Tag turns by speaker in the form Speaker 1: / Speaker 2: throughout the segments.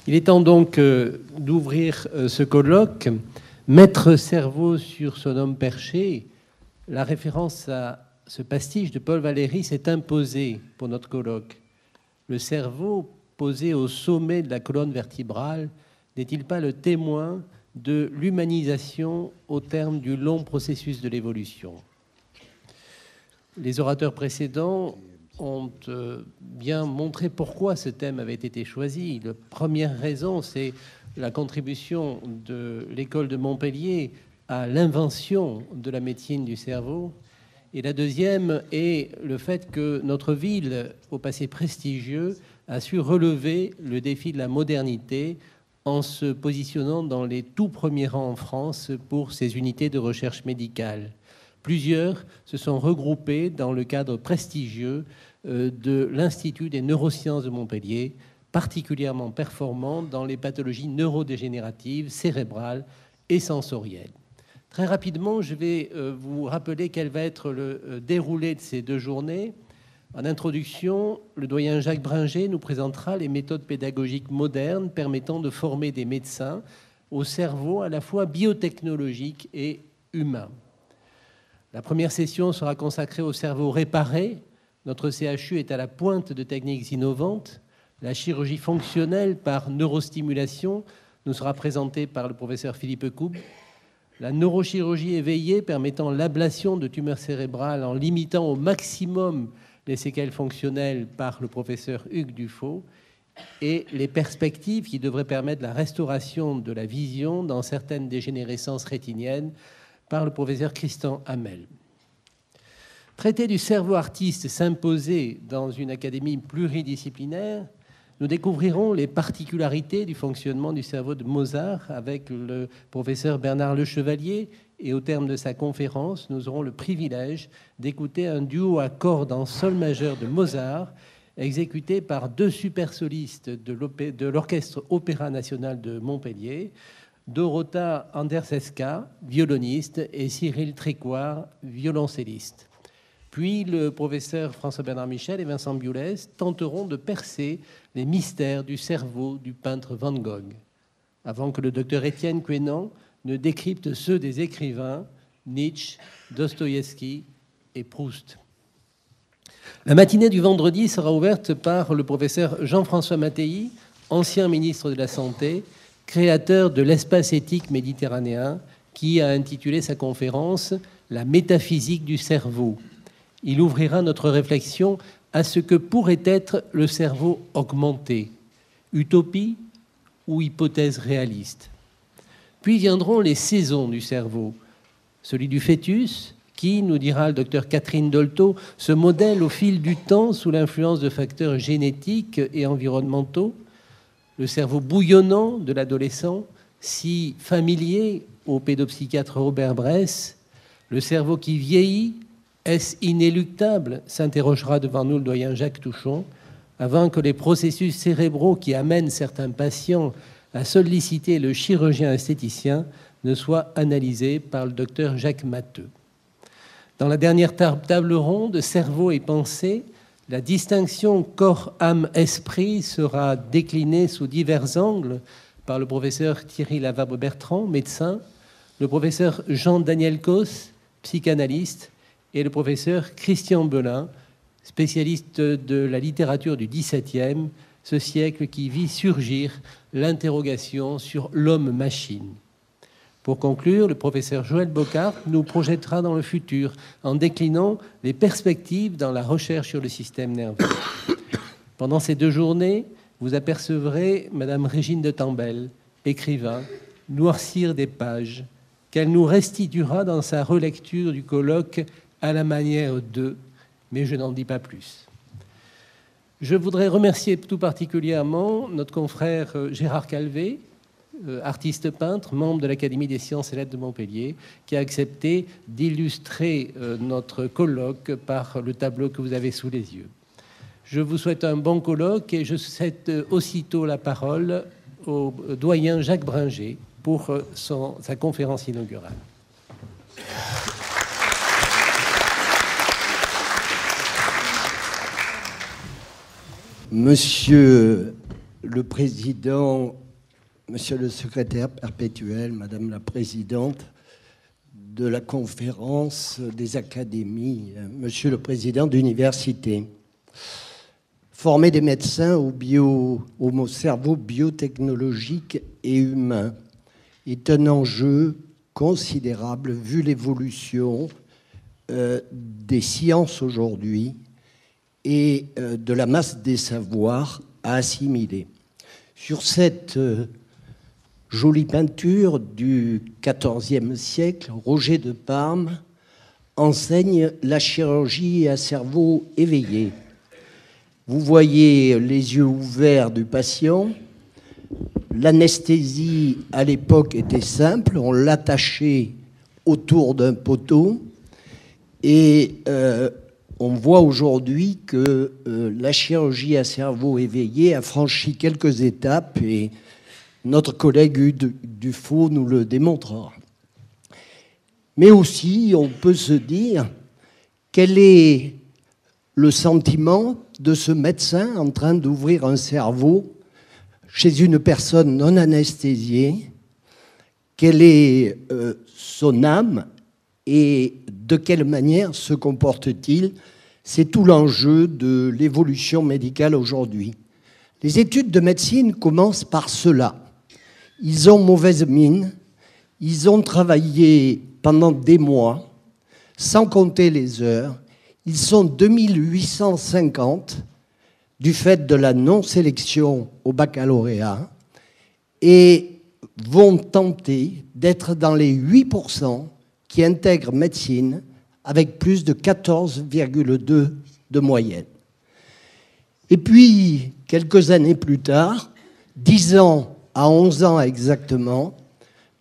Speaker 1: Il est temps donc d'ouvrir ce colloque. Maître cerveau sur son homme perché, la référence à ce pastiche de Paul Valéry s'est imposée pour notre colloque. Le cerveau posé au sommet de la colonne vertébrale n'est-il pas le témoin de l'humanisation au terme du long processus de l'évolution? Les orateurs précédents ont bien montré pourquoi ce thème avait été choisi. La première raison, c'est la contribution de l'école de Montpellier à l'invention de la médecine du cerveau. Et la deuxième est le fait que notre ville, au passé prestigieux, a su relever le défi de la modernité en se positionnant dans les tout premiers rangs en France pour ses unités de recherche médicale. Plusieurs se sont regroupés dans le cadre prestigieux de l'Institut des neurosciences de Montpellier, particulièrement performant dans les pathologies neurodégénératives, cérébrales et sensorielles. Très rapidement, je vais vous rappeler quel va être le déroulé de ces deux journées. En introduction, le doyen Jacques Bringer nous présentera les méthodes pédagogiques modernes permettant de former des médecins au cerveau à la fois biotechnologique et humain. La première session sera consacrée au cerveau réparé. Notre CHU est à la pointe de techniques innovantes. La chirurgie fonctionnelle par neurostimulation nous sera présentée par le professeur Philippe Coub. La neurochirurgie éveillée permettant l'ablation de tumeurs cérébrales en limitant au maximum les séquelles fonctionnelles par le professeur Hugues Dufaux. Et les perspectives qui devraient permettre la restauration de la vision dans certaines dégénérescences rétiniennes par le professeur Christian Hamel. Traiter du cerveau artiste s'imposer dans une académie pluridisciplinaire, nous découvrirons les particularités du fonctionnement du cerveau de Mozart avec le professeur Bernard Lechevalier, et au terme de sa conférence, nous aurons le privilège d'écouter un duo à cordes en sol majeur de Mozart, exécuté par deux super solistes de l'Orchestre Opéra National de Montpellier, Dorota Anderseska, violoniste, et Cyril Trécoire, violoncelliste. Puis le professeur François-Bernard Michel et Vincent Biolès tenteront de percer les mystères du cerveau du peintre Van Gogh, avant que le docteur Étienne Quénan ne décrypte ceux des écrivains Nietzsche, Dostoïevski et Proust. La matinée du vendredi sera ouverte par le professeur Jean-François Mattei, ancien ministre de la Santé, créateur de l'espace éthique méditerranéen, qui a intitulé sa conférence « La métaphysique du cerveau ». Il ouvrira notre réflexion à ce que pourrait être le cerveau augmenté, utopie ou hypothèse réaliste. Puis viendront les saisons du cerveau, celui du fœtus, qui, nous dira le docteur Catherine Dolto, se modèle au fil du temps sous l'influence de facteurs génétiques et environnementaux, le cerveau bouillonnant de l'adolescent, si familier au pédopsychiatre Robert Bress, le cerveau qui vieillit, est-ce inéluctable, s'interrogera devant nous le doyen Jacques Touchon, avant que les processus cérébraux qui amènent certains patients à solliciter le chirurgien esthéticien ne soient analysés par le docteur Jacques Matteux. Dans la dernière table ronde, cerveau et pensée, la distinction corps-âme-esprit sera déclinée sous divers angles par le professeur Thierry Lavabre-Bertrand, médecin, le professeur Jean-Daniel Cos, psychanalyste, et le professeur Christian Belin, spécialiste de la littérature du XVIIe, ce siècle qui vit surgir l'interrogation sur l'homme-machine. Pour conclure, le professeur Joël Bocart nous projettera dans le futur en déclinant les perspectives dans la recherche sur le système nerveux. Pendant ces deux journées, vous apercevrez Madame Régine de Tambel, écrivain, noircir des pages, qu'elle nous restituera dans sa relecture du colloque à la manière de, mais je n'en dis pas plus. Je voudrais remercier tout particulièrement notre confrère Gérard Calvé, artiste peintre, membre de l'Académie des sciences et lettres de Montpellier, qui a accepté d'illustrer notre colloque par le tableau que vous avez sous les yeux. Je vous souhaite un bon colloque et je cède aussitôt la parole au doyen Jacques Bringer pour sa conférence inaugurale.
Speaker 2: Monsieur le président, monsieur le secrétaire perpétuel, madame la présidente de la conférence des académies, monsieur le président d'université. Former des médecins au cerveau biotechnologique et humain est un enjeu considérable vu l'évolution des sciences aujourd'hui et de la masse des savoirs à assimiler. Sur cette jolie peinture du XIVe siècle, Roger de Parme enseigne la chirurgie à cerveau éveillé. Vous voyez les yeux ouverts du patient. L'anesthésie, à l'époque, était simple. On l'attachait autour d'un poteau. Et on voit aujourd'hui que la chirurgie à cerveau éveillé a franchi quelques étapes et notre collègue Hugues Dufaux nous le démontrera. Mais aussi, on peut se dire, quel est le sentiment de ce médecin en train d'ouvrir un cerveau chez une personne non anesthésiée? Quelle est son âme et de quelle manière se comporte-t-il? C'est tout l'enjeu de l'évolution médicale aujourd'hui. Les études de médecine commencent par cela. Ils ont mauvaise mine, ils ont travaillé pendant des mois, sans compter les heures. Ils sont 2850 du fait de la non-sélection au baccalauréat et vont tenter d'être dans les 8% qui intègrent médecine avec plus de 14,2 de moyenne. Et puis, quelques années plus tard, 10 ans à 11 ans exactement,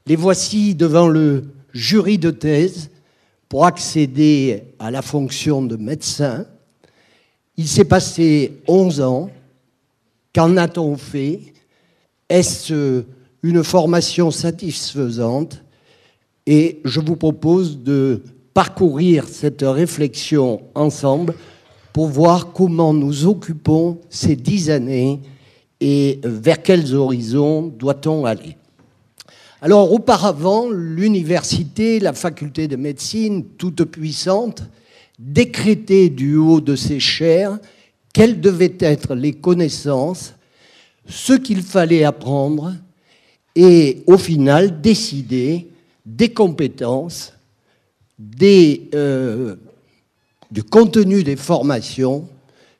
Speaker 2: les voici devant le jury de thèse pour accéder à la fonction de médecin. Il s'est passé 11 ans. Qu'en a-t-on fait? Est-ce une formation satisfaisante? Et je vous propose de parcourir cette réflexion ensemble pour voir comment nous occupons ces 10 années et vers quels horizons doit-on aller. Alors, auparavant, l'université, la faculté de médecine, toute puissante, décrétait du haut de ses chaires quelles devaient être les connaissances, ce qu'il fallait apprendre, et au final, décider des compétences, du contenu des formations,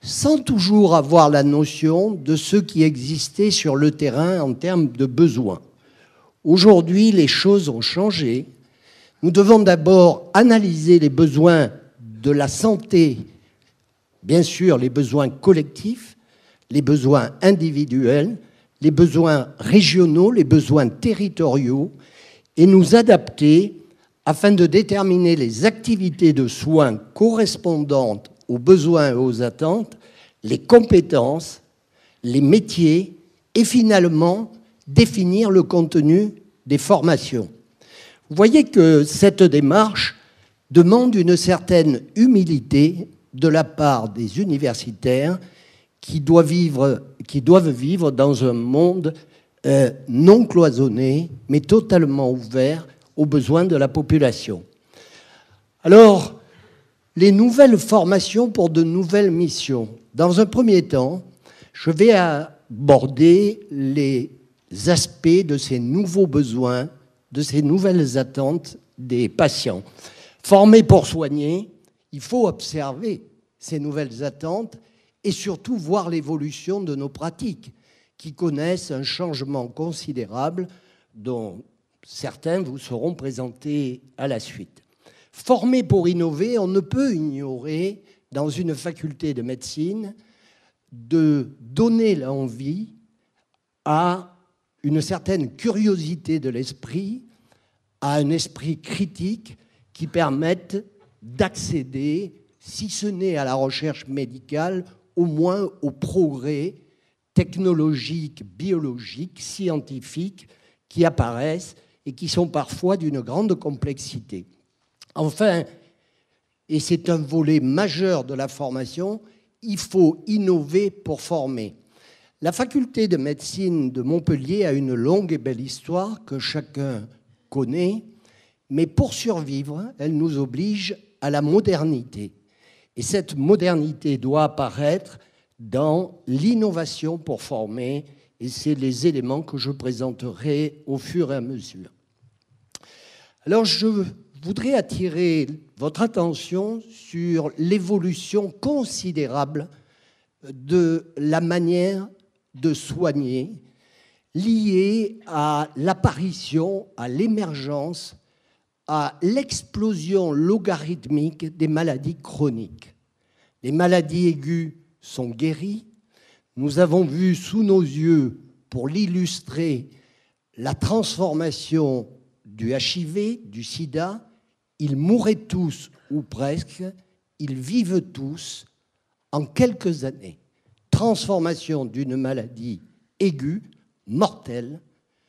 Speaker 2: sans toujours avoir la notion de ce qui existait sur le terrain en termes de besoins. Aujourd'hui, les choses ont changé. Nous devons d'abord analyser les besoins de la santé, bien sûr les besoins collectifs, les besoins individuels, les besoins régionaux, les besoins territoriaux, et nous adapter afin de déterminer les activités de soins correspondantes aux besoins et aux attentes, les compétences, les métiers, et finalement définir le contenu des formations. Vous voyez que cette démarche demande une certaine humilité de la part des universitaires qui doivent vivre dans un monde non cloisonné, mais totalement ouvert aux besoins de la population. Alors, les nouvelles formations pour de nouvelles missions. Dans un premier temps, je vais aborder les aspects de ces nouveaux besoins, de ces nouvelles attentes des patients. Formés pour soigner, il faut observer ces nouvelles attentes et surtout voir l'évolution de nos pratiques qui connaissent un changement considérable dont certains vous seront présentés à la suite. Formés pour innover, on ne peut ignorer dans une faculté de médecine de donner l'envie à une certaine curiosité de l'esprit, à un esprit critique qui permette d'accéder, si ce n'est à la recherche médicale, au moins au progrès technologiques, biologiques, scientifiques qui apparaissent et qui sont parfois d'une grande complexité. Enfin, et c'est un volet majeur de la formation, il faut innover pour former. La faculté de médecine de Montpellier a une longue et belle histoire que chacun connaît, mais pour survivre, elle nous oblige à la modernité. Et cette modernité doit apparaître dans l'innovation pour former, et c'est les éléments que je présenterai au fur et à mesure. Alors, je voudrais attirer votre attention sur l'évolution considérable de la manière de soigner liée à l'apparition, à l'émergence, à l'explosion logarithmique des maladies chroniques. Les maladies aiguës sont guéries. Nous avons vu sous nos yeux, pour l'illustrer, la transformation du HIV, du sida. Ils mouraient tous, ou presque, ils vivent tous en quelques années. Transformation d'une maladie aiguë, mortelle,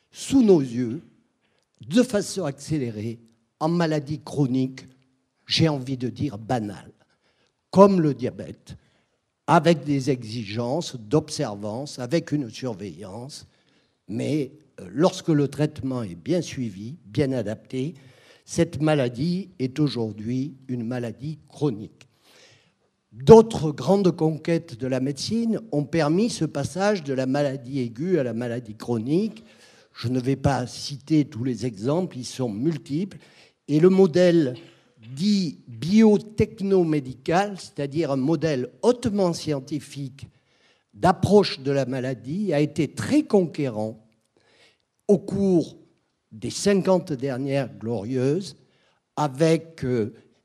Speaker 2: sous nos yeux, de façon accélérée, en maladie chronique, j'ai envie de dire banale, comme le diabète, avec des exigences d'observance, avec une surveillance, mais lorsque le traitement est bien suivi, bien adapté, cette maladie est aujourd'hui une maladie chronique. D'autres grandes conquêtes de la médecine ont permis ce passage de la maladie aiguë à la maladie chronique. Je ne vais pas citer tous les exemples, ils sont multiples. Et le modèle dit biotechnomédical, c'est-à-dire un modèle hautement scientifique d'approche de la maladie, a été très conquérant au cours des 50 dernières glorieuses, avec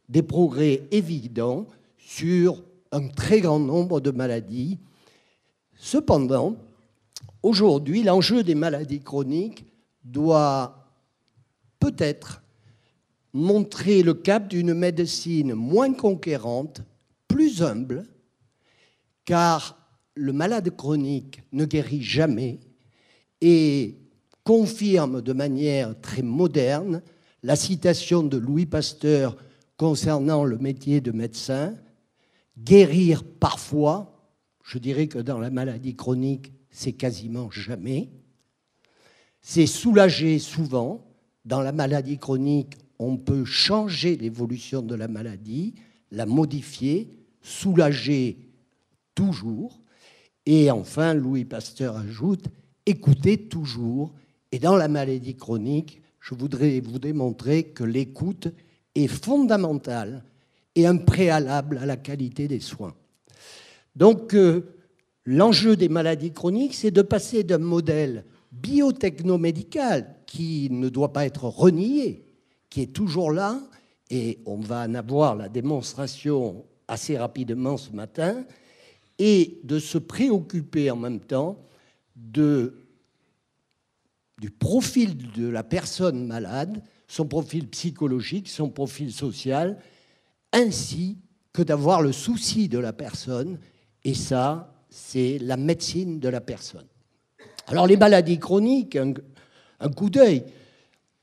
Speaker 2: des progrès évidents sur un très grand nombre de maladies. Cependant, aujourd'hui, l'enjeu des maladies chroniques doit peut-être montrer le cap d'une médecine moins conquérante, plus humble, car le malade chronique ne guérit jamais et confirme de manière très moderne la citation de Louis Pasteur concernant le métier de médecin: guérir parfois, je dirais que dans la maladie chronique, c'est quasiment jamais. C'est soulager souvent. Dans la maladie chronique, on peut changer l'évolution de la maladie, la modifier, soulager toujours. Et enfin, Louis Pasteur ajoute, écouter toujours. Et dans la maladie chronique, je voudrais vous démontrer que l'écoute est fondamentale et un préalable à la qualité des soins. Donc, l'enjeu des maladies chroniques, c'est de passer d'un modèle biotechnomédical qui ne doit pas être renié, qui est toujours là, et on va en avoir la démonstration assez rapidement ce matin, et de se préoccuper en même temps du profil de la personne malade, son profil psychologique, son profil social, ainsi que d'avoir le souci de la personne, et ça, c'est la médecine de la personne. Alors les maladies chroniques, un coup d'œil.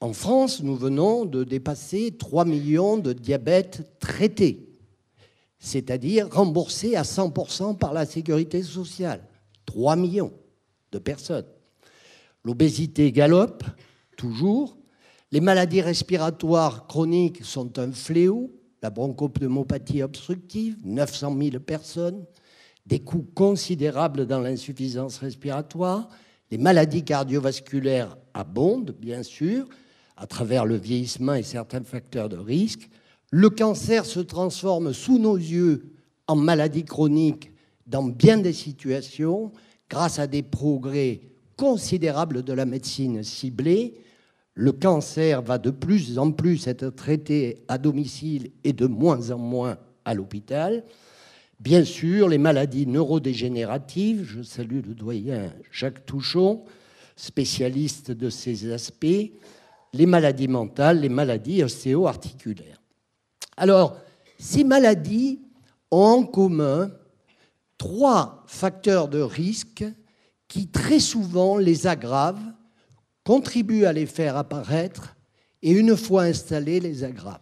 Speaker 2: En France, nous venons de dépasser 3 millions de diabètes traités, c'est-à-dire remboursés à 100% par la sécurité sociale. 3 millions de personnes. L'obésité galope, toujours. Les maladies respiratoires chroniques sont un fléau. La bronchopneumopathie obstructive, 900 000 personnes. Des coûts considérables dans l'insuffisance respiratoire. Les maladies cardiovasculaires abondent, bien sûr, à travers le vieillissement et certains facteurs de risque. Le cancer se transforme sous nos yeux en maladie chronique dans bien des situations, grâce à des progrès considérables de la médecine ciblée. Le cancer va de plus en plus être traité à domicile et de moins en moins à l'hôpital. Bien sûr, les maladies neurodégénératives, je salue le doyen Jacques Touchon, spécialiste de ces aspects, les maladies mentales, les maladies ostéo-articulaires. Alors, ces maladies ont en commun 3 facteurs de risque qui très souvent les aggravent, contribuent à les faire apparaître et une fois installés, les aggravent.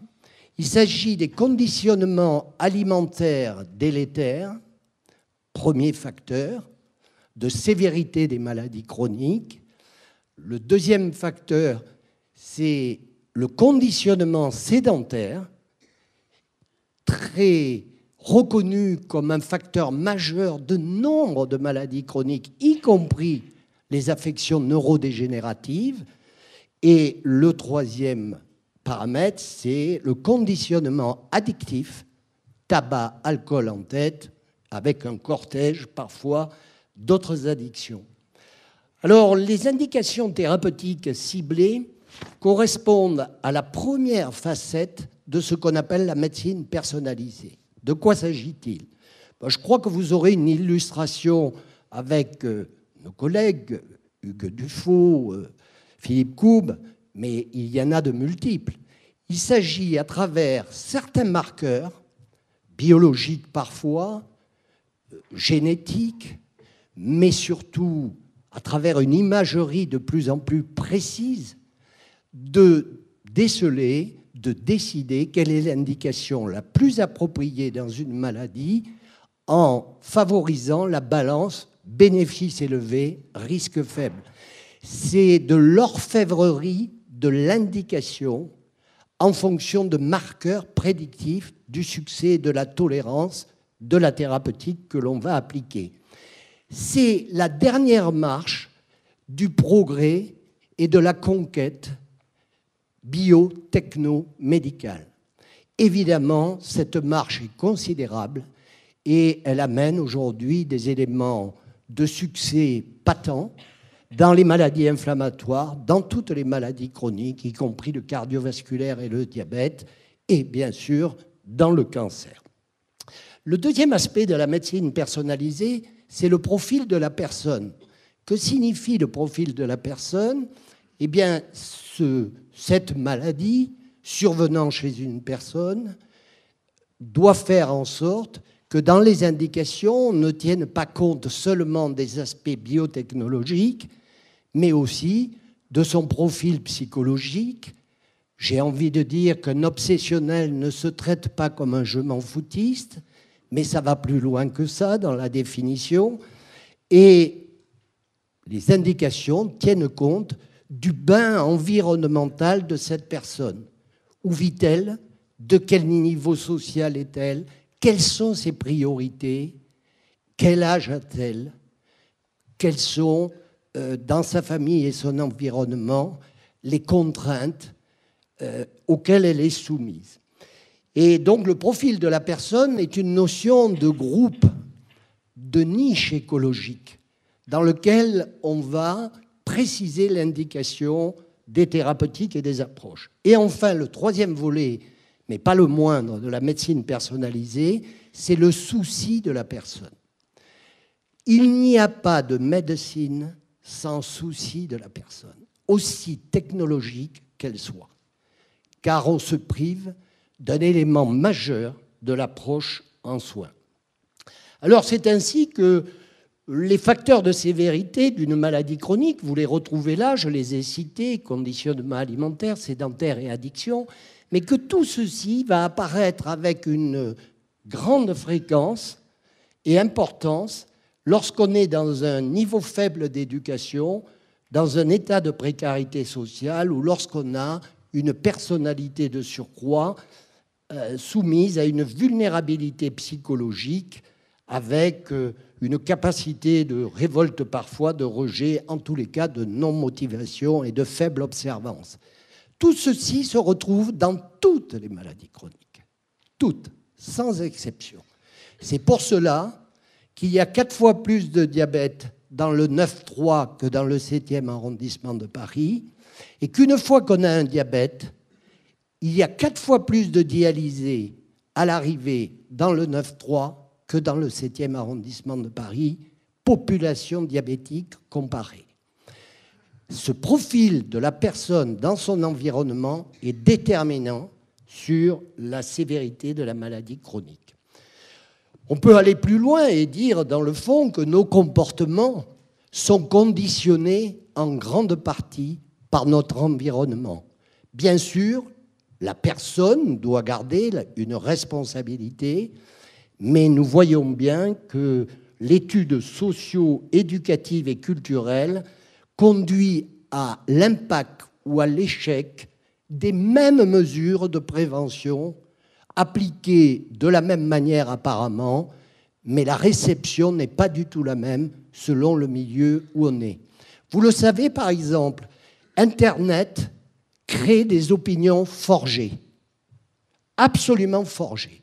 Speaker 2: Il s'agit des conditionnements alimentaires délétères, premier facteur. de sévérité des maladies chroniques. Le deuxième facteur, c'est le conditionnement sédentaire, très reconnu comme un facteur majeur de nombre de maladies chroniques, y compris les affections neurodégénératives. Et le troisième paramètre, c'est le conditionnement addictif, tabac, alcool en tête, avec un cortège parfois d'autres addictions. Alors, les indications thérapeutiques ciblées correspondent à la première facette de ce qu'on appelle la médecine personnalisée. De quoi s'agit-il? Je crois que vous aurez une illustration avec nos collègues, Hugues Dufaux, Philippe Coube, mais il y en a de multiples. Il s'agit, à travers certains marqueurs, biologiques parfois, génétiques, mais surtout à travers une imagerie de plus en plus précise, de déceler, de décider quelle est l'indication la plus appropriée dans une maladie en favorisant la balance bénéfice élevé, risque faible. C'est de l'orfèvrerie de l'indication en fonction de marqueurs prédictifs du succès et de la tolérance de la thérapeutique que l'on va appliquer. C'est la dernière marche du progrès et de la conquête bio-techno-médicale. Évidemment, cette marche est considérable et elle amène aujourd'hui des éléments de succès patents dans les maladies inflammatoires, dans toutes les maladies chroniques, y compris le cardiovasculaire et le diabète, et bien sûr dans le cancer. Le deuxième aspect de la médecine personnalisée, c'est le profil de la personne. Que signifie le profil de la personne? Eh bien, cette maladie survenant chez une personne doit faire en sorte que dans les indications, on ne tienne pas compte seulement des aspects biotechnologiques, mais aussi de son profil psychologique. J'ai envie de dire qu'un obsessionnel ne se traite pas comme un je m'en foutiste, mais ça va plus loin que ça dans la définition. Et les indications tiennent compte du bain environnemental de cette personne. Où vit-elle? De quel niveau social est-elle? Quelles sont ses priorités? Quel âge a-t-elle? Quelles sont, dans sa famille et son environnement, les contraintes auxquelles elle est soumise? Et donc le profil de la personne est une notion de groupe, de niche écologique, dans lequel on va préciser l'indication des thérapeutiques et des approches. Et enfin, le troisième volet, mais pas le moindre, de la médecine personnalisée, c'est le souci de la personne. Il n'y a pas de médecine sans souci de la personne, aussi technologique qu'elle soit, car on se prive d'un élément majeur de l'approche en soins. Alors c'est ainsi que les facteurs de sévérité d'une maladie chronique, vous les retrouvez là, je les ai cités, conditionnement alimentaire, sédentaire et addiction, mais que tout ceci va apparaître avec une grande fréquence et importance lorsqu'on est dans un niveau faible d'éducation, dans un état de précarité sociale ou lorsqu'on a une personnalité de surcroît soumise à une vulnérabilité psychologique avec une capacité de révolte parfois, de rejet, en tous les cas de non-motivation et de faible observance. Tout ceci se retrouve dans toutes les maladies chroniques, toutes, sans exception. C'est pour cela qu'il y a 4 fois plus de diabète dans le 9-3 que dans le 7e arrondissement de Paris, et qu'une fois qu'on a un diabète, il y a 4 fois plus de dialysés à l'arrivée dans le 9-3 que dans le 7e arrondissement de Paris, population diabétique comparée. Ce profil de la personne dans son environnement est déterminant sur la sévérité de la maladie chronique. On peut aller plus loin et dire, dans le fond, que nos comportements sont conditionnés en grande partie par notre environnement. Bien sûr, la personne doit garder une responsabilité, mais nous voyons bien que l'étude socio-éducative et culturelle conduit à l'impact ou à l'échec des mêmes mesures de prévention appliquées de la même manière apparemment, mais la réception n'est pas du tout la même selon le milieu où on est. Vous le savez, par exemple, Internet crée des opinions forgées, absolument forgées.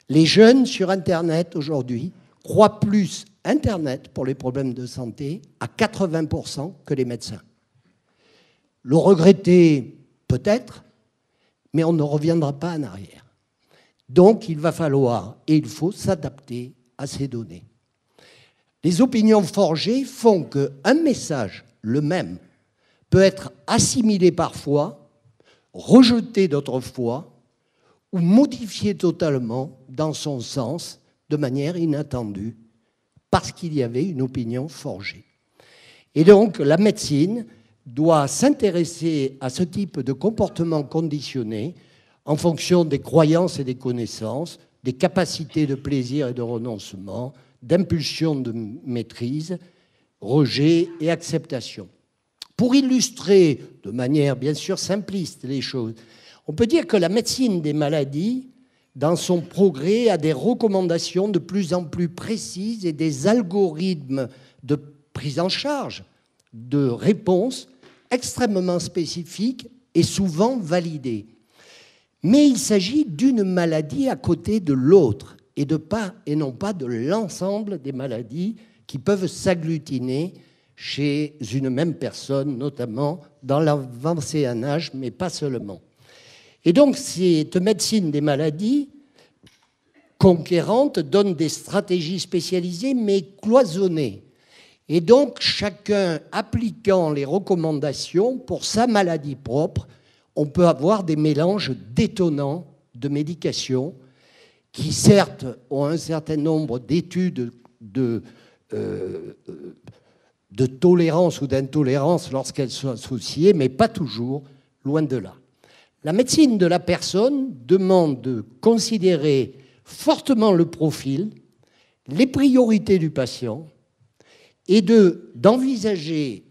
Speaker 2: Les jeunes sur Internet aujourd'hui croient plus Internet pour les problèmes de santé à 80% que les médecins. Le regretter peut-être, mais on ne reviendra pas en arrière. Donc il va falloir et il faut s'adapter à ces données. Les opinions forgées font qu'un message, le même, peut être assimilé parfois, rejeté d'autres fois, ou modifié totalement dans son sens de manière inattendue, parce qu'il y avait une opinion forgée. Et donc la médecine doit s'intéresser à ce type de comportement conditionné en fonction des croyances et des connaissances, des capacités de plaisir et de renoncement, d'impulsion de maîtrise, rejet et acceptation. Pour illustrer de manière bien sûr simpliste les choses, on peut dire que la médecine des maladies, dans son progrès, a des recommandations de plus en plus précises et des algorithmes de prise en charge, de réponse extrêmement spécifiques et souvent validés. Mais il s'agit d'une maladie à côté de l'autre et non pas de l'ensemble des maladies qui peuvent s'agglutiner chez une même personne, notamment dans l'avancée en âge, mais pas seulement. Et donc, cette médecine des maladies conquérante donne des stratégies spécialisées, mais cloisonnées. Et donc, chacun appliquant les recommandations pour sa maladie propre, on peut avoir des mélanges détonnants de médications qui, certes, ont un certain nombre d'études de tolérance ou d'intolérance lorsqu'elles sont associées, mais pas toujours, loin de là. La médecine de la personne demande de considérer fortement le profil, les priorités du patient et d'envisager,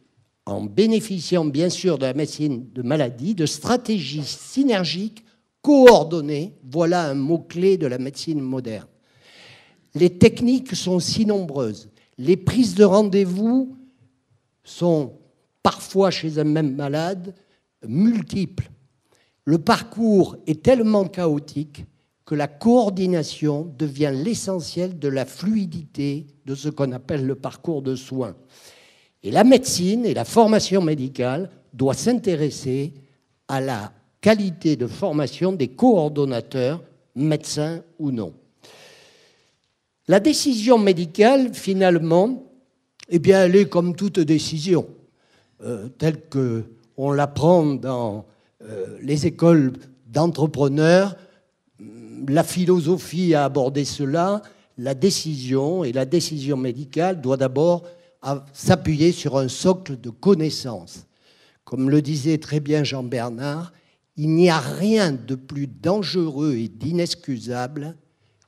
Speaker 2: en bénéficiant bien sûr de la médecine de maladie, de stratégies synergiques coordonnées. Voilà un mot-clé de la médecine moderne. Les techniques sont si nombreuses. Les prises de rendez-vous sont parfois chez un même malade multiples. Le parcours est tellement chaotique que la coordination devient l'essentiel de la fluidité de ce qu'on appelle le parcours de soins. Et la médecine et la formation médicale doivent s'intéresser à la qualité de formation des coordonnateurs, médecins ou non. La décision médicale, finalement, eh bien, elle est comme toute décision, telle qu'on l'apprend dans les écoles d'entrepreneurs. La philosophie a abordé cela. La décision et la décision médicale doit d'abord s'appuyer sur un socle de connaissances. Comme le disait très bien Jean Bernard, il n'y a rien de plus dangereux et d'inexcusable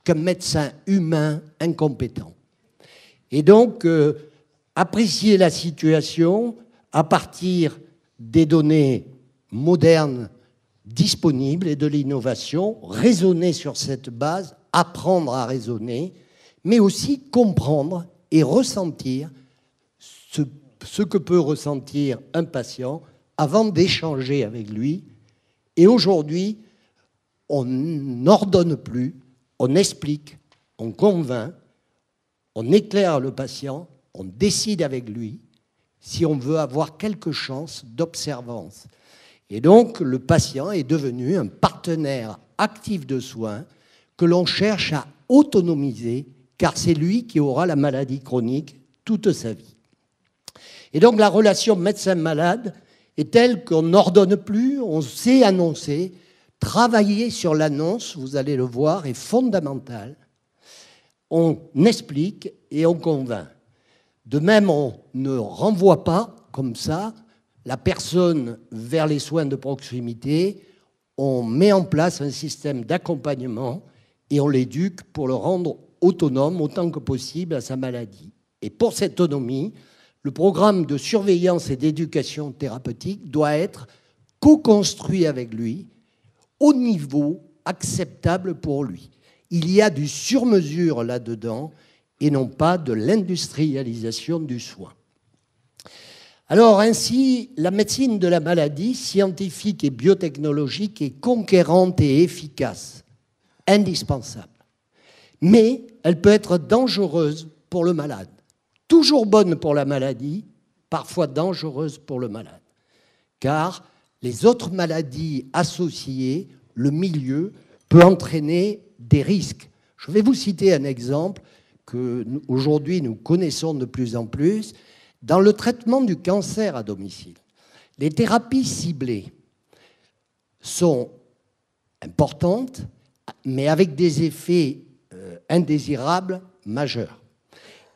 Speaker 2: qu'un médecin humain incompétent. Et donc, apprécier la situation à partir des données modernes disponibles et de l'innovation, raisonner sur cette base, apprendre à raisonner, mais aussi comprendre et ressentir ce que peut ressentir un patient avant d'échanger avec lui. Et aujourd'hui, on n'ordonne plus, on explique, on convainc, on éclaire le patient, on décide avec lui si on veut avoir quelque chance d'observance. Et donc, le patient est devenu un partenaire actif de soins que l'on cherche à autonomiser, car c'est lui qui aura la maladie chronique toute sa vie. Et donc, la relation médecin-malade est telle qu'on n'ordonne plus, on sait annoncer. Travailler sur l'annonce, vous allez le voir, est fondamental. On explique et on convainc. De même, on ne renvoie pas comme ça la personne vers les soins de proximité. On met en place un système d'accompagnement et on l'éduque pour le rendre autonome autant que possible à sa maladie. Et pour cette autonomie, le programme de surveillance et d'éducation thérapeutique doit être co-construit avec lui au niveau acceptable pour lui. Il y a du sur-mesure là-dedans et non pas de l'industrialisation du soin. Alors ainsi, la médecine de la maladie, scientifique et biotechnologique, est conquérante et efficace, indispensable. Mais elle peut être dangereuse pour le malade. Toujours bonne pour la maladie, parfois dangereuse pour le malade. Car les autres maladies associées, le milieu, peut entraîner des risques. Je vais vous citer un exemple que aujourd'hui nous connaissons de plus en plus. Dans le traitement du cancer à domicile, les thérapies ciblées sont importantes, mais avec des effets indésirables majeurs.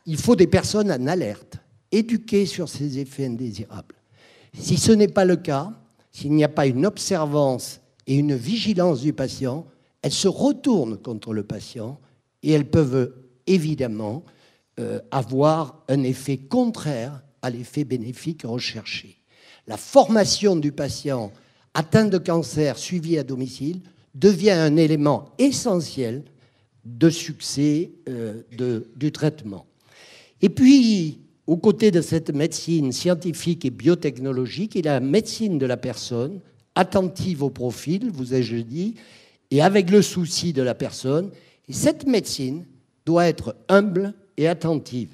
Speaker 2: Il faut des personnes en alerte, éduquées sur ces effets indésirables. Si ce n'est pas le cas, s'il n'y a pas une observance et une vigilance du patient, elles se retournent contre le patient et elles peuvent évidemment avoir un effet contraire à l'effet bénéfique recherché. La formation du patient atteint de cancer suivi à domicile devient un élément essentiel de succès du traitement. Et puis, aux côtés de cette médecine scientifique et biotechnologique, il y a la médecine de la personne, attentive au profil, vous ai-je dit, et avec le souci de la personne. Et cette médecine doit être humble et attentive.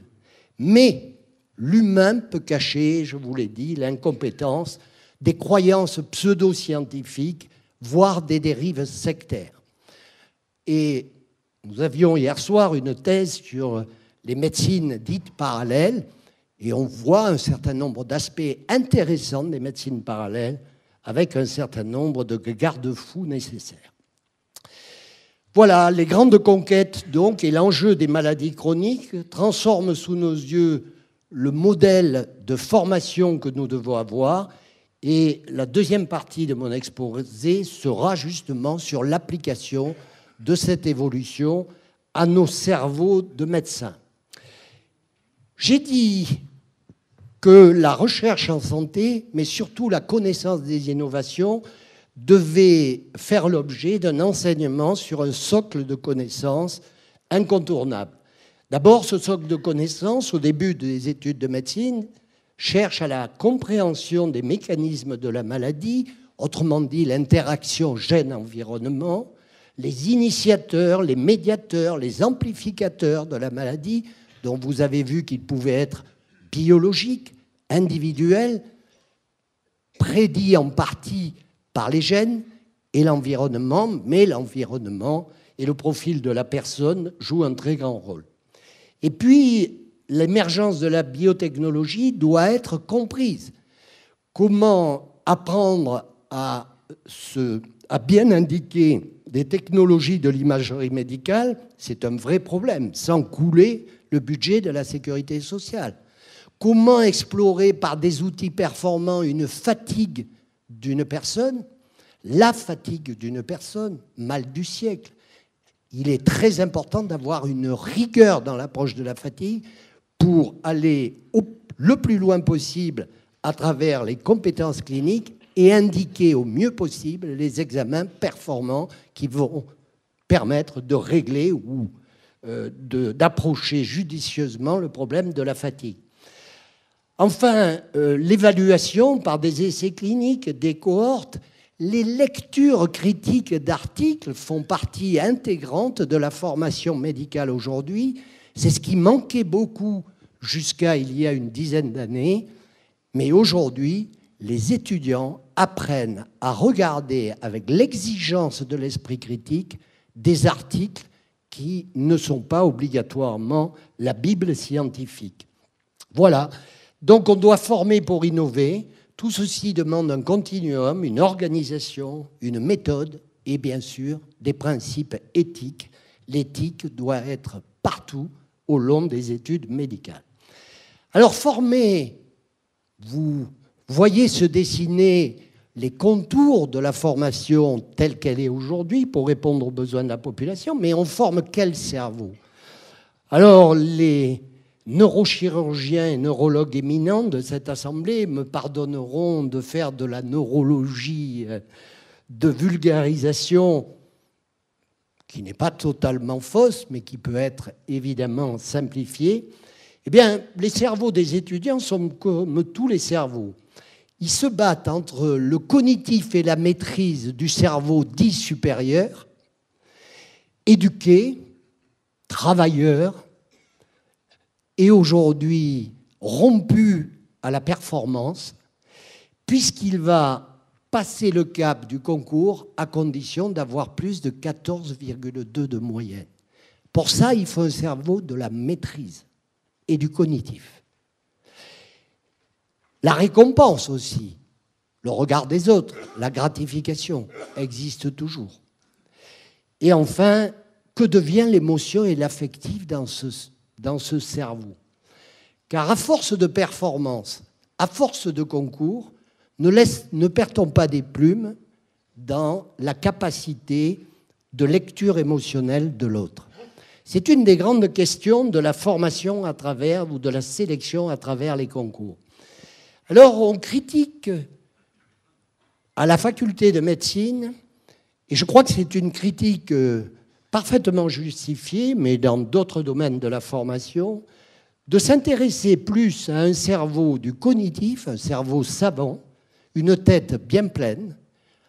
Speaker 2: Mais l'humain peut cacher, je vous l'ai dit, l'incompétence, des croyances pseudo-scientifiques, voire des dérives sectaires. Et nous avions hier soir une thèse sur les médecines dites parallèles, et on voit un certain nombre d'aspects intéressants des médecines parallèles, avec un certain nombre de garde-fous nécessaires. Voilà, les grandes conquêtes, donc, et l'enjeu des maladies chroniques transforment sous nos yeux le modèle de formation que nous devons avoir. Et la deuxième partie de mon exposé sera justement sur l'application de cette évolution à nos cerveaux de médecins. J'ai dit que la recherche en santé, mais surtout la connaissance des innovations, devait faire l'objet d'un enseignement sur un socle de connaissances incontournable. D'abord, ce socle de connaissances, au début des études de médecine, cherche à la compréhension des mécanismes de la maladie, autrement dit l'interaction gène-environnement, les initiateurs, les médiateurs, les amplificateurs de la maladie, dont vous avez vu qu'ils pouvaient être biologiques, individuels, prédits en partie par les gènes et l'environnement, mais l'environnement et le profil de la personne jouent un très grand rôle. Et puis, l'émergence de la biotechnologie doit être comprise. Comment apprendre à bien indiquer des technologies de l'imagerie médicale, c'est un vrai problème, sans couler le budget de la sécurité sociale. Comment explorer par des outils performants une fatigue d'une personne, la fatigue d'une personne, mal du siècle. Il est très important d'avoir une rigueur dans l'approche de la fatigue pour aller le plus loin possible à travers les compétences cliniques et indiquer au mieux possible les examens performants qui vont permettre de régler ou d'approcher judicieusement le problème de la fatigue. Enfin, l'évaluation par des essais cliniques, des cohortes, les lectures critiques d'articles font partie intégrante de la formation médicale aujourd'hui. C'est ce qui manquait beaucoup jusqu'à il y a une dizaine d'années. Mais aujourd'hui, les étudiants apprennent à regarder avec l'exigence de l'esprit critique des articles qui ne sont pas obligatoirement la Bible scientifique. Voilà. Donc on doit former pour innover. Tout ceci demande un continuum, une organisation, une méthode et bien sûr des principes éthiques. L'éthique doit être partout au long des études médicales. Alors former, vous voyez se dessiner les contours de la formation telle qu'elle est aujourd'hui pour répondre aux besoins de la population, mais on forme quel cerveau ? Alors, les neurochirurgiens et neurologues éminents de cette assemblée me pardonneront de faire de la neurologie de vulgarisation qui n'est pas totalement fausse, mais qui peut être évidemment simplifiée. Eh bien, les cerveaux des étudiants sont comme tous les cerveaux. Ils se battent entre le cognitif et la maîtrise du cerveau dit supérieur, éduqué, travailleur, et aujourd'hui rompu à la performance, puisqu'il va passer le cap du concours à condition d'avoir plus de 14,2 de moyenne. Pour ça, il faut un cerveau de la maîtrise et du cognitif. La récompense aussi, le regard des autres, la gratification existe toujours. Et enfin, que devient l'émotion et l'affectif dans ce cerveau? Car à force de performance, à force de concours, ne perd-on pas des plumes dans la capacité de lecture émotionnelle de l'autre? C'est une des grandes questions de la formation à travers, ou de la sélection à travers les concours. Alors on critique à la faculté de médecine, et je crois que c'est une critique parfaitement justifiée, mais dans d'autres domaines de la formation, de s'intéresser plus à un cerveau du cognitif, un cerveau savant, une tête bien pleine,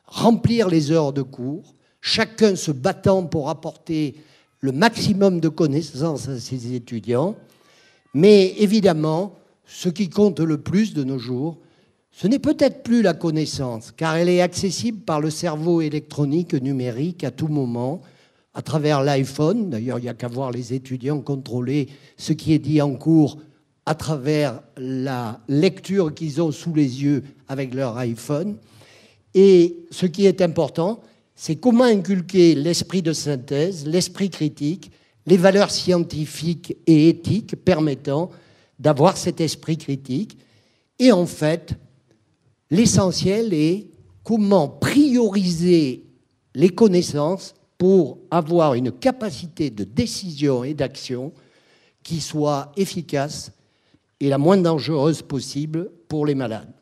Speaker 2: remplir les heures de cours, chacun se battant pour apporter le maximum de connaissances à ses étudiants. Mais évidemment, ce qui compte le plus de nos jours, ce n'est peut-être plus la connaissance, car elle est accessible par le cerveau électronique numérique à tout moment, à travers l'iPhone. D'ailleurs, il n'y a qu'à voir les étudiants contrôler ce qui est dit en cours à travers la lecture qu'ils ont sous les yeux avec leur iPhone. Et ce qui est important, c'est comment inculquer l'esprit de synthèse, l'esprit critique, les valeurs scientifiques et éthiques permettant d'avoir cet esprit critique. Et en fait, l'essentiel est comment prioriser les connaissances pour avoir une capacité de décision et d'action qui soit efficace et la moins dangereuse possible pour les malades.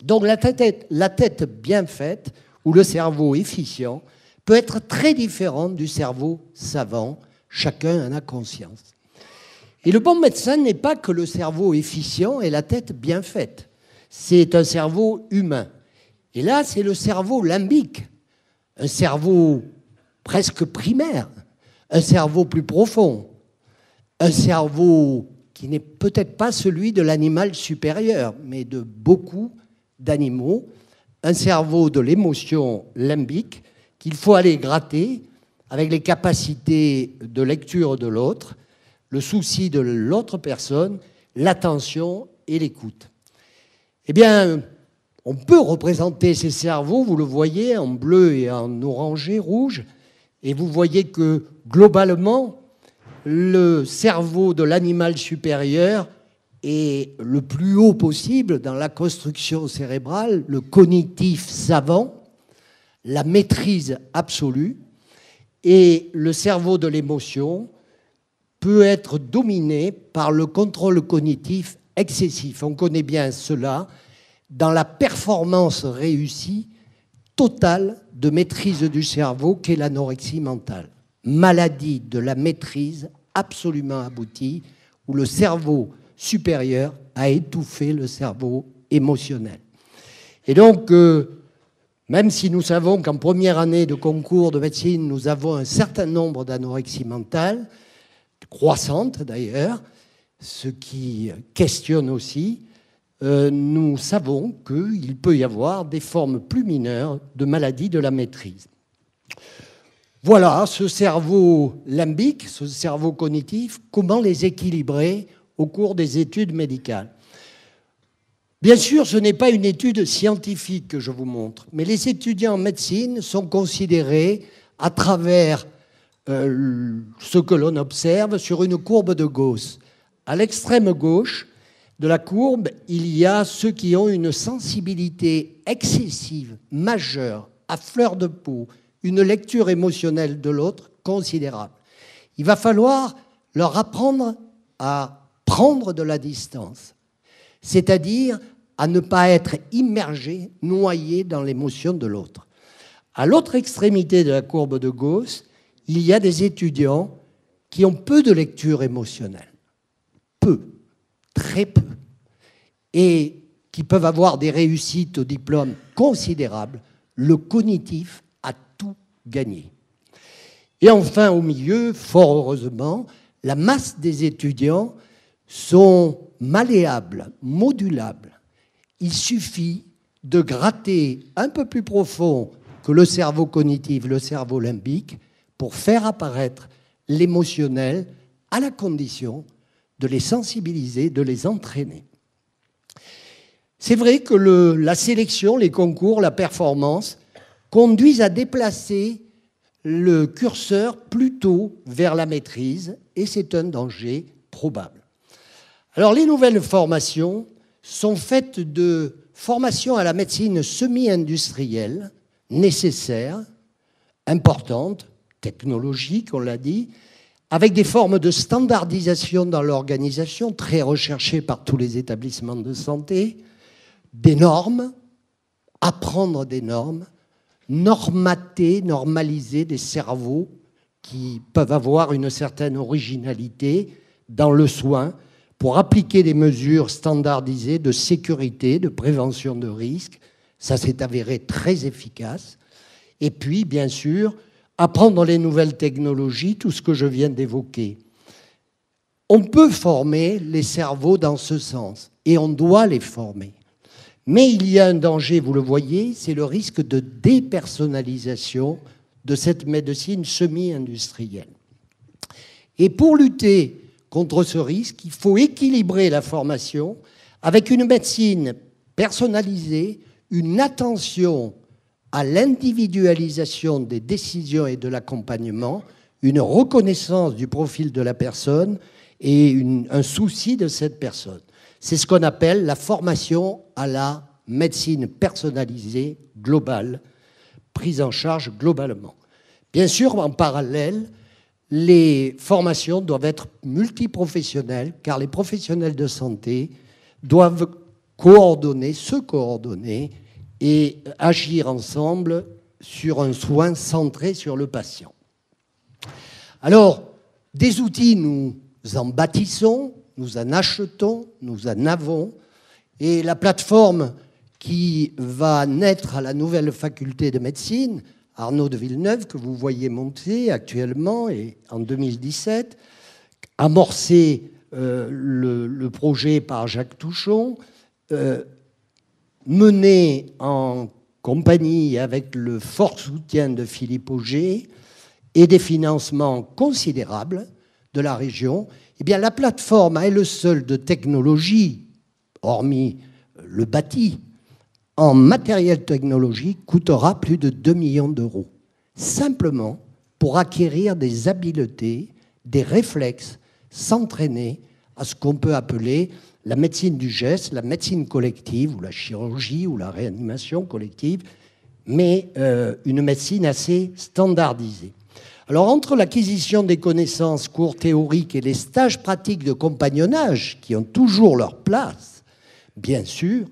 Speaker 2: Donc la tête bien faite, ou le cerveau efficient, peut être très différent du cerveau savant. Chacun en a conscience. Et le bon médecin n'est pas que le cerveau efficient et la tête bien faite. C'est un cerveau humain. Et là, c'est le cerveau limbique, un cerveau presque primaire, un cerveau plus profond, un cerveau qui n'est peut-être pas celui de l'animal supérieur, mais de beaucoup d'animaux, un cerveau de l'émotion limbique qu'il faut aller gratter avec les capacités de lecture de l'autre, le souci de l'autre personne, l'attention et l'écoute. Eh bien, on peut représenter ces cerveaux, vous le voyez, en bleu et en orangé, rouge, et vous voyez que globalement, le cerveau de l'animal supérieur est le plus haut possible dans la construction cérébrale, le cognitif savant, la maîtrise absolue, et le cerveau de l'émotion peut être dominé par le contrôle cognitif excessif. On connaît bien cela dans la performance réussie totale de maîtrise du cerveau qu'est l'anorexie mentale. Maladie de la maîtrise absolument aboutie où le cerveau supérieur a étouffé le cerveau émotionnel. Et donc, même si nous savons qu'en première année de concours de médecine, nous avons un certain nombre d'anorexie mentale, croissante d'ailleurs, ce qui questionne aussi, nous savons qu'il peut y avoir des formes plus mineures de maladie de la maîtrise. Voilà, ce cerveau limbique, ce cerveau cognitif, comment les équilibrer au cours des études médicales. Bien sûr, ce n'est pas une étude scientifique que je vous montre, mais les étudiants en médecine sont considérés à travers ce que l'on observe sur une courbe de Gauss. À l'extrême gauche de la courbe, il y a ceux qui ont une sensibilité excessive, majeure, à fleur de peau, une lecture émotionnelle de l'autre considérable. Il va falloir leur apprendre à prendre de la distance, c'est-à-dire à ne pas être immergé, noyé dans l'émotion de l'autre. À l'autre extrémité de la courbe de Gauss, il y a des étudiants qui ont peu de lecture émotionnelle. Peu, très peu. Et qui peuvent avoir des réussites au diplôme considérables. Le cognitif a tout gagné. Et enfin, au milieu, fort heureusement, la masse des étudiants sont malléables, modulables. Il suffit de gratter un peu plus profond que le cerveau cognitif, le cerveau limbique, pour faire apparaître l'émotionnel à la condition de les sensibiliser, de les entraîner. C'est vrai que la sélection, les concours, la performance conduisent à déplacer le curseur plutôt vers la maîtrise, et c'est un danger probable. Alors, les nouvelles formations sont faites de formations à la médecine semi-industrielle, nécessaires, importantes, technologiques, on l'a dit, avec des formes de standardisation dans l'organisation, très recherchées par tous les établissements de santé, des normes, apprendre des normes, normater, normaliser des cerveaux qui peuvent avoir une certaine originalité dans le soin pour appliquer des mesures standardisées de sécurité, de prévention de risques. Ça s'est avéré très efficace. Et puis, bien sûr, apprendre les nouvelles technologies, tout ce que je viens d'évoquer. On peut former les cerveaux dans ce sens, et on doit les former. Mais il y a un danger, vous le voyez, c'est le risque de dépersonnalisation de cette médecine semi-industrielle. Et pour lutter contre ce risque, il faut équilibrer la formation avec une médecine personnalisée, une attention à l'individualisation des décisions et de l'accompagnement, une reconnaissance du profil de la personne et un souci de cette personne. C'est ce qu'on appelle la formation à la médecine personnalisée globale, prise en charge globalement. Bien sûr, en parallèle, les formations doivent être multiprofessionnelles, car les professionnels de santé doivent se coordonner et agir ensemble sur un soin centré sur le patient. Alors, des outils, nous en bâtissons, nous en achetons, nous en avons, et la plateforme qui va naître à la nouvelle faculté de médecine, Arnaud de Villeneuve, que vous voyez monter actuellement et en 2017, amorcé le projet par Jacques Touchon, mené en compagnie avec le fort soutien de Philippe Auger et des financements considérables de la région, eh bien, la plateforme à elle seule de technologie, hormis le bâti, en matériel technologique, coûtera plus de 2 millions d'euros. Simplement pour acquérir des habiletés, des réflexes, s'entraîner à ce qu'on peut appeler la médecine du geste, la médecine collective, ou la chirurgie, ou la réanimation collective, mais une médecine assez standardisée. Alors, entre l'acquisition des connaissances cours théoriques et les stages pratiques de compagnonnage, qui ont toujours leur place, bien sûr,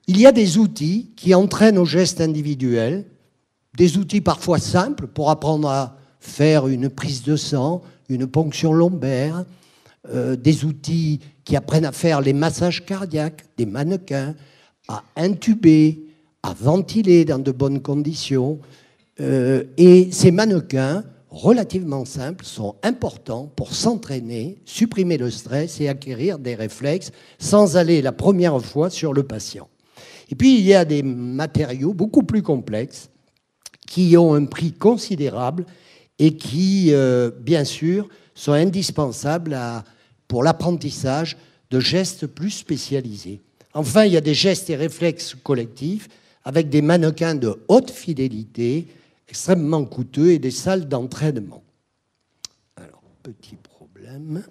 Speaker 2: il y a des outils qui entraînent au geste individuel, des outils parfois simples pour apprendre à faire une prise de sang, une ponction lombaire, des outils qui apprennent à faire les massages cardiaques, des mannequins, à intuber, à ventiler dans de bonnes conditions. Et ces mannequins, relativement simples, sont importants pour s'entraîner, supprimer le stress et acquérir des réflexes sans aller la première fois sur le patient. Et puis, il y a des matériaux beaucoup plus complexes qui ont un prix considérable et qui, bien sûr, sont indispensables pour l'apprentissage de gestes plus spécialisés. Enfin, il y a des gestes et réflexes collectifs avec des mannequins de haute fidélité, extrêmement coûteux, et des salles d'entraînement. Alors, petit problème.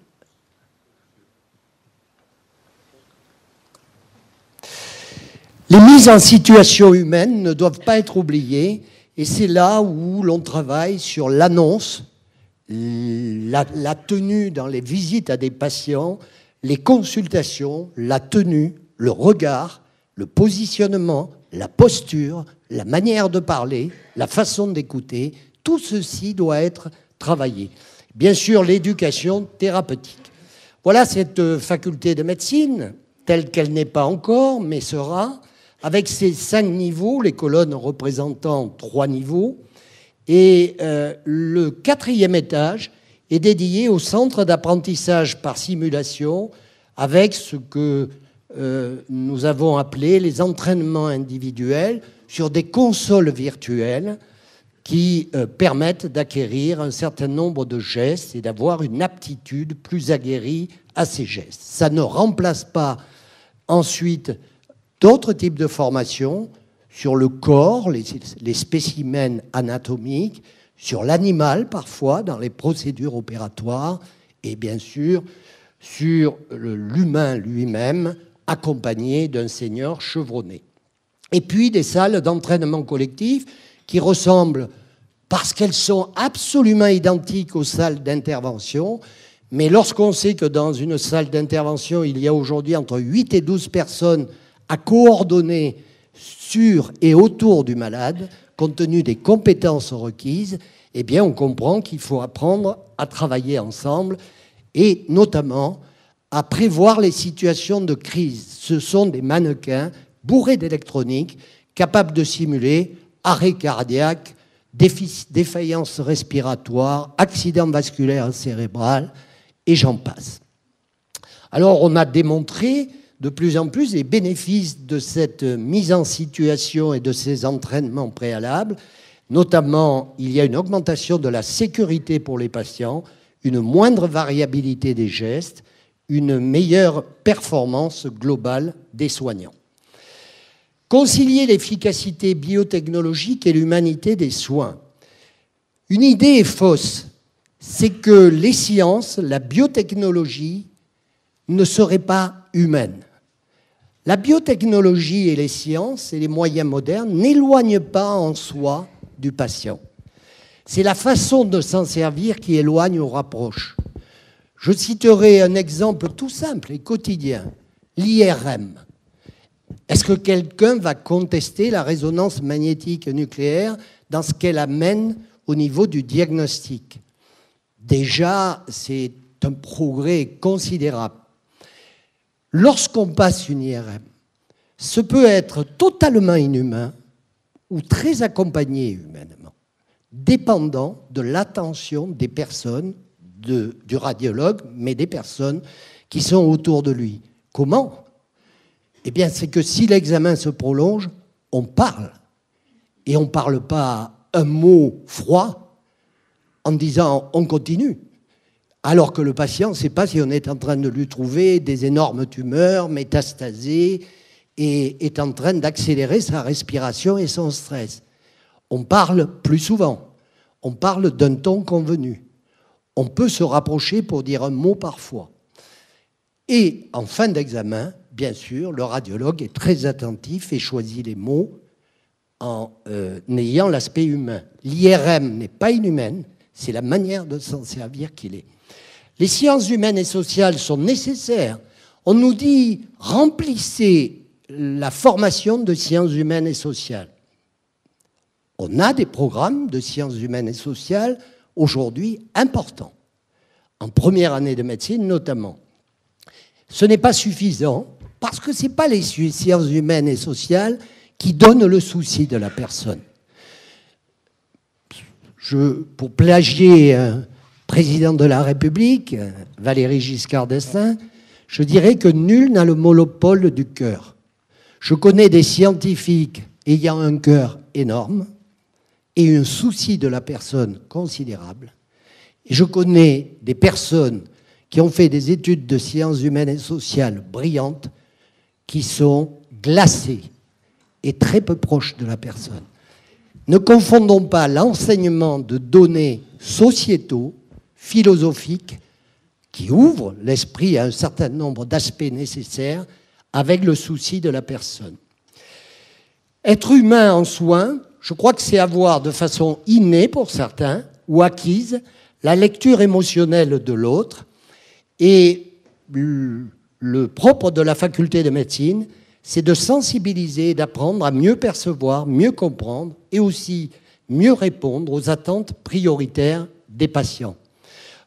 Speaker 2: Les mises en situation humaine ne doivent pas être oubliées, et c'est là où l'on travaille sur l'annonce, la tenue dans les visites à des patients, les consultations, la tenue, le regard, le positionnement, la posture, la manière de parler, la façon d'écouter, tout ceci doit être travaillé. Bien sûr, l'éducation thérapeutique. Voilà cette faculté de médecine, telle qu'elle n'est pas encore, mais sera, avec ses 5 niveaux, les colonnes représentant 3 niveaux. Et le 4e étage est dédié au centre d'apprentissage par simulation, avec ce que nous avons appelé les entraînements individuels sur des consoles virtuelles qui permettent d'acquérir un certain nombre de gestes et d'avoir une aptitude plus aguerrie à ces gestes. Ça ne remplace pas ensuite d'autres types de formations sur le corps, les spécimens anatomiques, sur l'animal parfois dans les procédures opératoires et bien sûr sur l'humain lui-même accompagné d'un senior chevronné. Et puis des salles d'entraînement collectif qui ressemblent, parce qu'elles sont absolument identiques aux salles d'intervention, mais lorsqu'on sait que dans une salle d'intervention, il y a aujourd'hui entre 8 et 12 personnes à coordonner sur et autour du malade, compte tenu des compétences requises, eh bien on comprend qu'il faut apprendre à travailler ensemble et notamment à prévoir les situations de crise. Ce sont des mannequins bourrés d'électronique, capables de simuler arrêt cardiaque, défaillance respiratoire, accident vasculaire cérébral, et j'en passe. Alors on a démontré de plus en plus les bénéfices de cette mise en situation et de ces entraînements préalables. Notamment, il y a une augmentation de la sécurité pour les patients, une moindre variabilité des gestes, une meilleure performance globale des soignants. Concilier l'efficacité biotechnologique et l'humanité des soins. Une idée est fausse, c'est que les sciences, la biotechnologie, ne seraient pas humaines. La biotechnologie et les sciences et les moyens modernes n'éloignent pas en soi du patient. C'est la façon de s'en servir qui éloigne ou rapproche. Je citerai un exemple tout simple et quotidien, l'IRM. Est-ce que quelqu'un va contester la résonance magnétique nucléaire dans ce qu'elle amène au niveau du diagnostic? Déjà, c'est un progrès considérable. Lorsqu'on passe une IRM, ce peut être totalement inhumain ou très accompagné humainement, dépendant de l'attention des personnes, du radiologue, mais des personnes qui sont autour de lui. Comment ? Eh bien, c'est que si l'examen se prolonge, on parle. Et on ne parle pas un mot froid en disant « on continue ». Alors que le patient ne sait pas si on est en train de lui trouver des énormes tumeurs métastasées et est en train d'accélérer sa respiration et son stress. On parle plus souvent. On parle d'un ton convenu. On peut se rapprocher pour dire un mot parfois. Et en fin d'examen, bien sûr, le radiologue est très attentif et choisit les mots en ayant l'aspect humain. L'IRM n'est pas inhumaine, c'est la manière de s'en servir qu'il est. Les sciences humaines et sociales sont nécessaires. On nous dit « remplissez la formation de sciences humaines et sociales ». On a des programmes de sciences humaines et sociales aujourd'hui importants, en première année de médecine notamment. Ce n'est pas suffisant parce que ce n'est pas les sciences humaines et sociales qui donnent le souci de la personne. Pour plagier un président de la République, Valéry Giscard d'Estaing, je dirais que nul n'a le monopole du cœur. Je connais des scientifiques ayant un cœur énorme et un souci de la personne considérable. Et je connais des personnes qui ont fait des études de sciences humaines et sociales brillantes, qui sont glacées et très peu proches de la personne. Ne confondons pas l'enseignement de données sociétaux, philosophiques, qui ouvrent l'esprit à un certain nombre d'aspects nécessaires, avec le souci de la personne. Être humain en soins, je crois que c'est avoir de façon innée pour certains, ou acquise, la lecture émotionnelle de l'autre. Et le propre de la faculté de médecine, c'est de sensibiliser et d'apprendre à mieux percevoir, mieux comprendre et aussi mieux répondre aux attentes prioritaires des patients.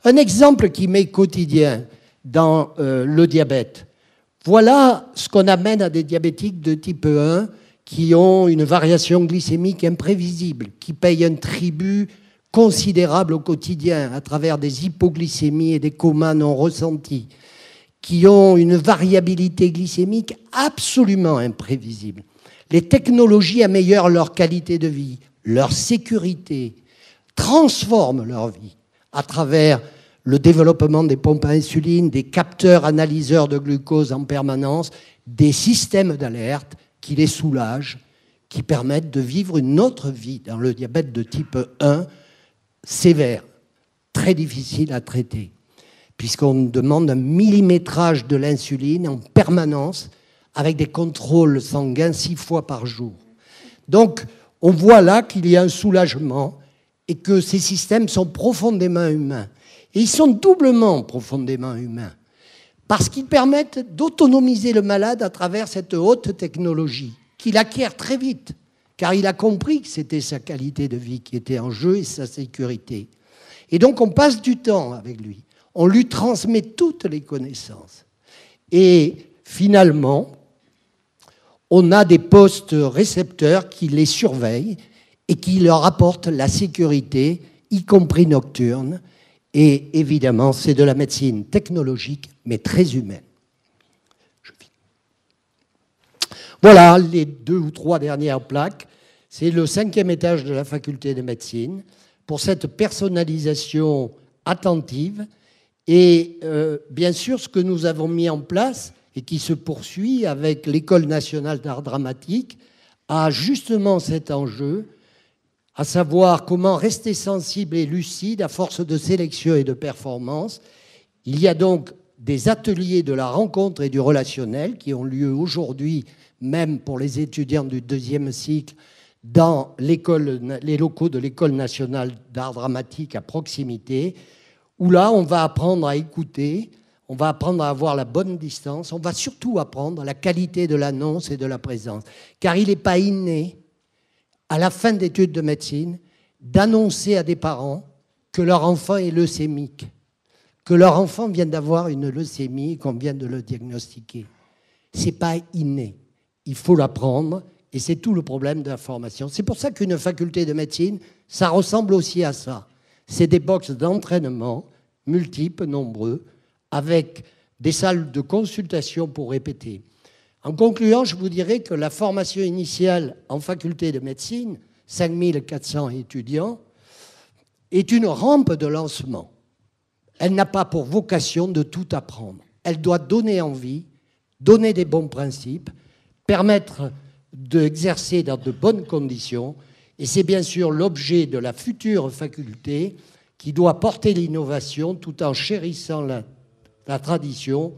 Speaker 2: Un exemple qui m'est quotidien dans le diabète. Voilà ce qu'on amène à des diabétiques de type 1 qui ont une variation glycémique imprévisible, qui payent un tribut considérable au quotidien à travers des hypoglycémies et des comas non ressentis, qui ont une variabilité glycémique absolument imprévisible. Les technologies améliorent leur qualité de vie, leur sécurité, transforment leur vie à travers le développement des pompes à insuline, des capteurs analyseurs de glucose en permanence, des systèmes d'alerte qui les soulagent, qui permettent de vivre une autre vie dans le diabète de type 1 sévère, très difficile à traiter, puisqu'on demande un millimétrage de l'insuline en permanence avec des contrôles sanguins 6 fois par jour. Donc, on voit là qu'il y a un soulagement et que ces systèmes sont profondément humains. Et ils sont doublement profondément humains, parce qu'ils permettent d'autonomiser le malade à travers cette haute technologie, qu'il acquiert très vite, car il a compris que c'était sa qualité de vie qui était en jeu et sa sécurité. Et donc on passe du temps avec lui, on lui transmet toutes les connaissances. Et finalement, on a des postes récepteurs qui les surveillent et qui leur apportent la sécurité, y compris nocturne. Et évidemment, c'est de la médecine technologique, mais très humaine. Voilà les 2 ou 3 dernières plaques. C'est le 5e étage de la faculté de médecine pour cette personnalisation attentive. Et bien sûr, ce que nous avons mis en place et qui se poursuit avec l'École nationale d'art dramatique a justement cet enjeu, à savoir comment rester sensible et lucide à force de sélection et de performance. Il y a donc des ateliers de la rencontre et du relationnel qui ont lieu aujourd'hui, même pour les étudiants du 2e cycle, dans les locaux de l'École nationale d'art dramatique à proximité, où là, on va apprendre à écouter, on va apprendre à avoir la bonne distance, on va surtout apprendre la qualité de l'annonce et de la présence, car il n'est pas inné, à la fin d'études de médecine, d'annoncer à des parents que leur enfant est leucémique, que leur enfant vient d'avoir une leucémie et qu'on vient de le diagnostiquer. Ce n'est pas inné. Il faut l'apprendre et c'est tout le problème de la formation. C'est pour ça qu'une faculté de médecine, ça ressemble aussi à ça. C'est des boxes d'entraînement multiples, nombreux, avec des salles de consultation pour répéter. En concluant, je vous dirais que la formation initiale en faculté de médecine, 5400 étudiants, est une rampe de lancement. Elle n'a pas pour vocation de tout apprendre. Elle doit donner envie, donner des bons principes, permettre d'exercer dans de bonnes conditions. Et c'est bien sûr l'objet de la future faculté qui doit porter l'innovation tout en chérissant la tradition,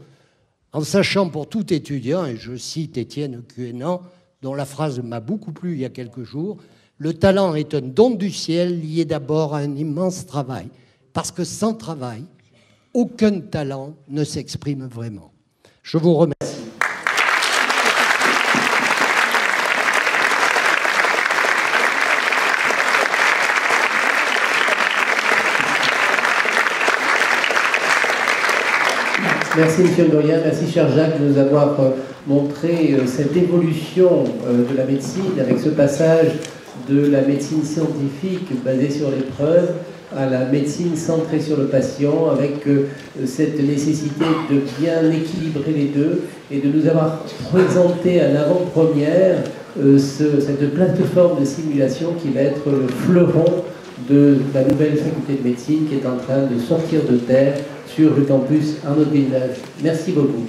Speaker 2: en sachant pour tout étudiant, et je cite Étienne Quénan, dont la phrase m'a beaucoup plu il y a quelques jours, « Le talent est un don du ciel lié d'abord à un immense travail. Parce que sans travail, aucun talent ne s'exprime vraiment. » Je vous remercie.
Speaker 1: Merci M. Doyen, merci cher Jacques de nous avoir montré cette évolution de la médecine avec ce passage de la médecine scientifique basée sur les preuves à la médecine centrée sur le patient avec cette nécessité de bien équilibrer les deux et de nous avoir présenté en avant-première cette plateforme de simulation qui va être le fleuron de la nouvelle faculté de médecine qui est en train de sortir de terre sur le campus Arnaud de Villeneuve. Merci beaucoup.